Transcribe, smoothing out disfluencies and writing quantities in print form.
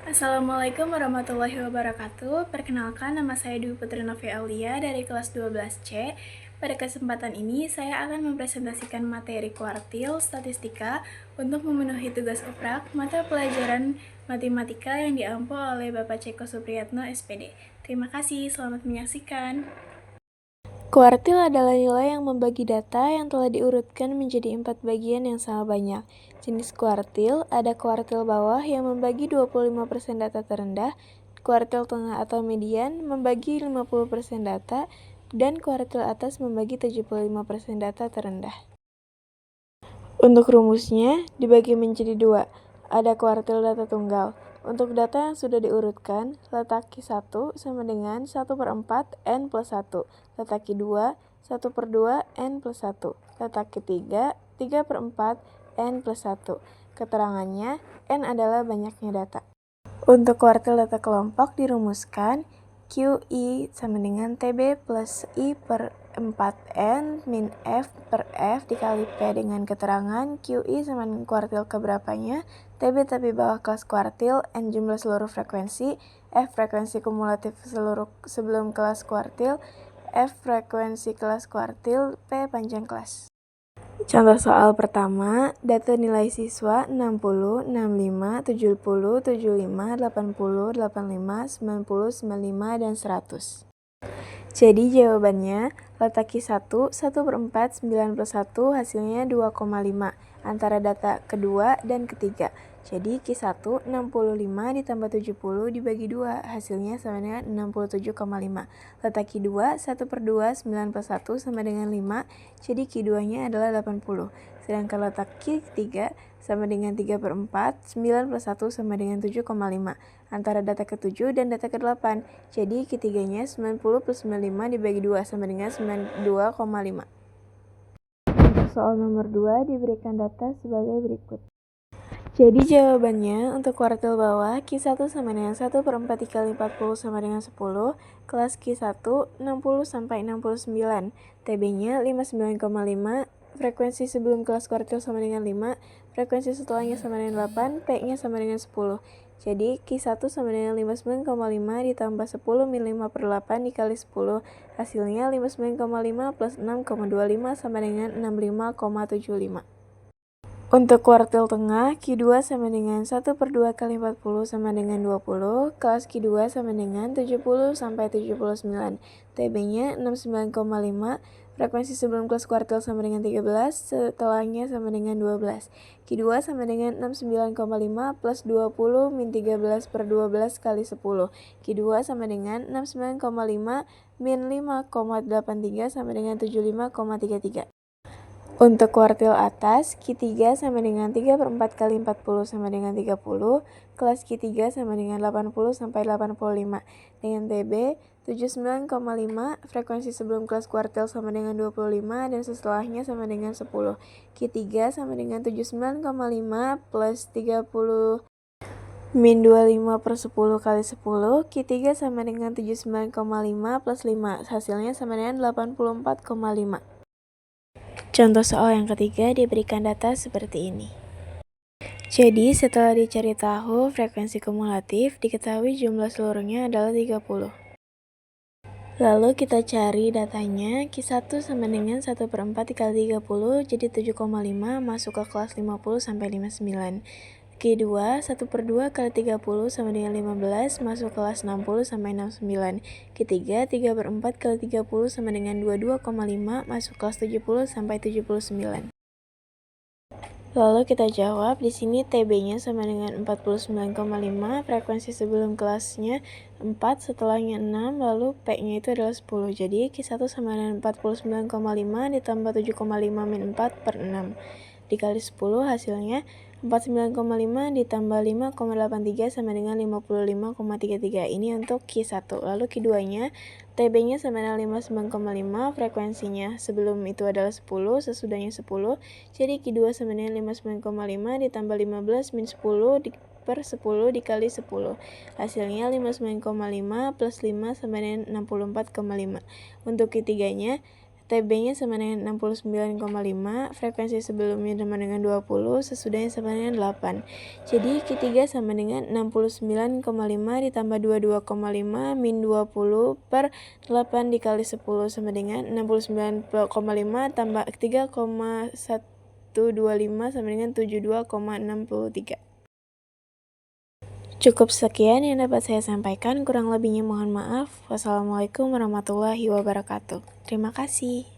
Assalamualaikum warahmatullahi wabarakatuh. Perkenalkan, nama saya Dwi Putri Novi Aulia dari kelas 12C. Pada kesempatan ini, saya akan mempresentasikan materi kuartil statistika untuk memenuhi tugas oprak mata pelajaran matematika yang diampu oleh Bapak Ceko Supriyatno, SPD. Terima kasih, selamat menyaksikan. Kuartil adalah nilai yang membagi data yang telah diurutkan menjadi 4 bagian yang sama banyak. Jenis kuartil, ada kuartil bawah yang membagi 25% data terendah, kuartil tengah atau median membagi 50% data, dan kuartil atas membagi 75% data terendah. Untuk rumusnya, dibagi menjadi dua. Ada kuartil data tunggal. Untuk data yang sudah diurutkan, letak Q1 sama dengan 1/4 N plus 1. Letak Q2, 1/2 N plus 1. Letak Q3, 3/4 N plus 1. Keterangannya, N adalah banyaknya data. Untuk kuartil data kelompok dirumuskan, QI sama dengan TB plus I per 4N min F per F dikali P dengan keterangan QI sama dengan kuartil keberapanya, TB tapi bawah kelas kuartil, N jumlah seluruh frekuensi, F frekuensi kumulatif seluruh sebelum kelas kuartil, F frekuensi kelas kuartil, P panjang kelas. Contoh soal pertama, data nilai siswa 60, 65, 70, 75, 80, 85, 90, 95, dan 100. Jadi jawabannya, letak Q1, 1/4, 91, hasilnya 2,5 antara data kedua dan ketiga. Jadi Q1, 65 ditambah 70 dibagi 2, hasilnya sama dengan 67,5. Letak Q2, 1/2, 91 sama dengan 5, jadi Q2-nya adalah 80. Sedangkan letak Q3 sama dengan 3/4, 91 sama dengan 7,5 antara data ke-7 dan data ke-8. Jadi Q3-nya 90 plus 95 dibagi 2 sama dengan 92,5. Untuk soal nomor 2 diberikan data sebagai berikut. Jadi jawabannya untuk kuartil bawah Q1 sama dengan 1/4 dikali 40 sama dengan 10, kelas Q1 60 sampai 69, TB-nya 59,5, frekuensi sebelum kelas kuartil sama dengan 5, frekuensi setelahnya sama dengan 8, P-nya sama dengan 10. Jadi Q1 sama dengan 59,5 ditambah 10 min 5 per 8 dikali 10, hasilnya 59,5 plus 6,25 sama dengan 65,75. Untuk kuartil tengah, Q2 sama dengan 1/2 kali 40 sama dengan 20, kelas Q2 sama dengan 70 sampai 79, TB-nya 69,5, frekuensi sebelum kelas kuartil sama dengan 13, setelahnya sama dengan 12. Q2 sama dengan 69,5 plus 20 min 13 per 12 kali 10. Q2 sama dengan 69,5 min 5,83 sama dengan 75,33. Untuk kuartil atas, Q3 sama dengan 3/4 kali 40 sama dengan 30, kelas Q3 sama dengan 80 sampai 85, dengan TB 79,5, frekuensi sebelum kelas kuartil sama dengan 25 dan setelahnya sama dengan 10. Q3 sama dengan 79,5 plus 30 min 25 per 10 kali 10, Q3 sama dengan 79,5 plus 5, hasilnya sama dengan 84,5. Contoh soal yang ketiga diberikan data seperti ini. Jadi setelah dicari tahu frekuensi kumulatif, diketahui jumlah seluruhnya adalah 30. Lalu kita cari datanya, Q1 sama dengan 1/4 dikali 30, jadi 7,5 masuk ke kelas 50 sampai 59. Q2 1/2 kali 30 sama dengan 15 masuk kelas 60 sampai 69. Q3 3/4 kali 30 sama dengan 22,5 masuk kelas 70 sampai 79. Lalu kita jawab, di sini TB-nya sama dengan 49,5, frekuensi sebelum kelasnya 4, setelahnya 6, lalu P-nya itu adalah 10. Jadi Q1 sama dengan 49,5 ditambah 7,5 min 4 per 6 dikali 10, hasilnya 49,5 ditambah 5,83 sama dengan 55,33. Ini untuk Q1. Lalu Q2-nya, TB-nya sama dengan 59,5, frekuensinya sebelum itu adalah 10, sesudahnya 10. Jadi Q2 sama dengan 59,5 ditambah 15 min 10 per 10 dikali 10. Hasilnya 59,5 plus 5 sama dengan 64,5. Untuk Q3-nya, TB-nya sama dengan 69,5, frekuensi sebelumnya sama dengan 20, sesudahnya sama dengan 8. Jadi Q3 sama dengan 69,5 ditambah 22,5 min 20 per 8 dikali 10 sama dengan 69,5 tambah 3,125 sama dengan 72,63. Cukup sekian yang dapat saya sampaikan, kurang lebihnya mohon maaf. Wassalamualaikum warahmatullahi wabarakatuh. Terima kasih.